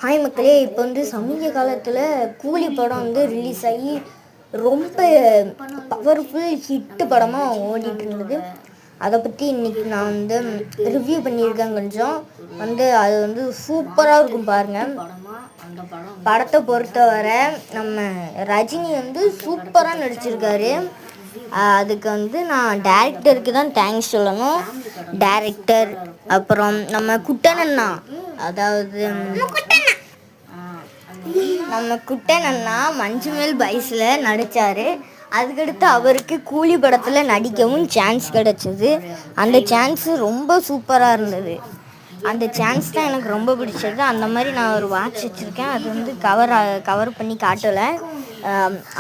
Hi மக்களே, இப்போ சமீப காலத்தில் கூலி படம் ரிலீஸ் ஆகி ரொம்ப பவர்ஃபுல் ஹிட்டு படமாக ஓடிட்டு இருந்தது. அதை பற்றி இன்றைக்கி நான் ரிவ்யூ பண்ணியிருக்கேன். கொஞ்சம் அது சூப்பராக இருக்கும் பாருங்கள். படத்தை பொறுத்தவரை நம்ம ரஜினி சூப்பராக நடிச்சிருக்காரு. அதுக்கு நான் டேரக்டருக்கு தான் தேங்க்ஸ் சொல்லணும். டேரக்டர், அப்புறம் நம்ம குட்டனண்ணா, அதாவது நம்ம குட்டனண்ணா மஞ்சுமேல் பாய்ஸில் நடித்தார். அதுக்கடுத்து அவருக்கு கூலி படத்தில் நடிக்கவும் சான்ஸ் கிடச்சிது. அந்த சான்ஸு ரொம்ப சூப்பராக இருந்தது. அந்த சான்ஸ் தான் எனக்கு ரொம்ப பிடிச்சது. அந்த மாதிரி நான் ஒரு வாட்ச் வச்சுருக்கேன். அது கவர் பண்ணி காட்டலை.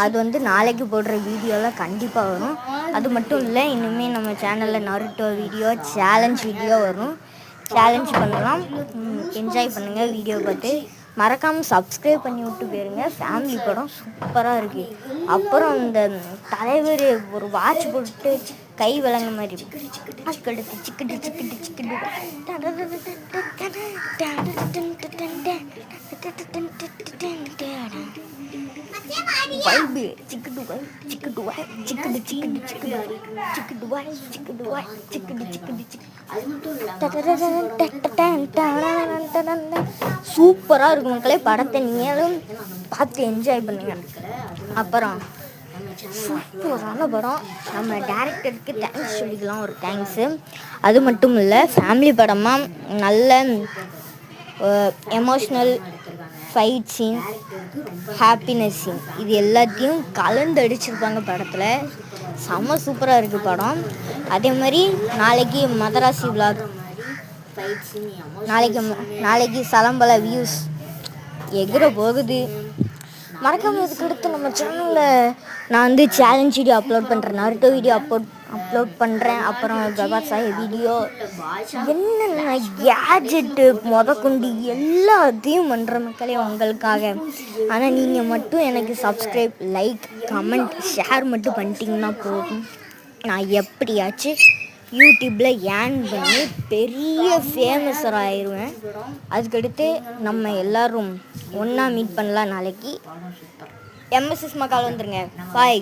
அது நாளைக்கு போடுற வீடியோவில் கண்டிப்பாக வரும். அது மட்டும் இல்லை, இனிமேல் நம்ம சேனலில் நருட்டோ வீடியோ, சேலஞ்ச் வீடியோ வரும். சேலஞ்ச் பண்ணலாம். என்ஜாய் பண்ணுங்கள் வீடியோ பார்த்து. மறக்காமல் சப்ஸ்கிரைப் பண்ணி விட்டு போயிருங்க. ஃபேமிலி படம் சூப்பராக இருக்குது. அப்புறம் இந்த தலைவர் ஒரு வாட்ச் போட்டு கை விளங்க மாதிரி அதுக்கடுத்து சிக்கட்டு சிக்கட்டு சிக்கட்டு வைபு சிக்கட்டு வாய் சிக்கட்டு வாய் சிக்கட்டு சிக்கட்டு சிக்கட்டு சிக்கட்டு வாய் சிக்கட்டு வாய் சிக்கட்டு சிக்கட்டு சூப்பராக இருக்கும் மக்களே. படத்தை நீங்களும் பார்த்து என்ஜாய் பண்ணுங்க. அப்புறம் சூப்பரான படம். நம்ம டேரக்டருக்கு தேங்க்ஸ் சொல்லிக்கலாம், ஒரு தேங்க்ஸு. அது மட்டும் இல்லை, ஃபேமிலி படமாக நல்ல emotional fight scene, happiness scene, இது எல்லாத்தையும் கலந்து அடிச்சிருப்பாங்க படத்தில். செம்ம சூப்பராக இருக்குது படம். அதே மாதிரி நாளைக்கு மதராசி விலாக், நாளைக்கு சலம்பல வியூஸ் எகிற போகுது. மறக்காமல் இதுக்கடுத்து நம்ம சேனலில் நான் சேலஞ்ச் வீடியோ அப்லோட் பண்ணுறேன், நருட்டோ வீடியோ அப்லோட் பண்ணுறேன். அப்புறம் பிரபாஸ் சாஹிப் வீடியோ, என்னென்ன கேஜெட்டு முதற்கொண்டு எல்லாத்தையும் பண்ணுற மக்களே உங்களுக்காக. ஆனால் நீங்கள் மட்டும் எனக்கு சப்ஸ்கிரைப், லைக், கமெண்ட், ஷேர் மட்டும் பண்ணிட்டீங்கன்னா போதும். நான் எப்படியாச்சும் யூடியூப்பில் ஏர்ன் பண்ணி பெரிய ஃபேமஸர் ஆயிடுவேன். அதுக்கடுத்து நம்ம எல்லோரும் ஒன்றா மீட் பண்ணலாம் நாளைக்கு. எம்எஸ்எஸ் மக்கால் வந்துருங்க. பாய்.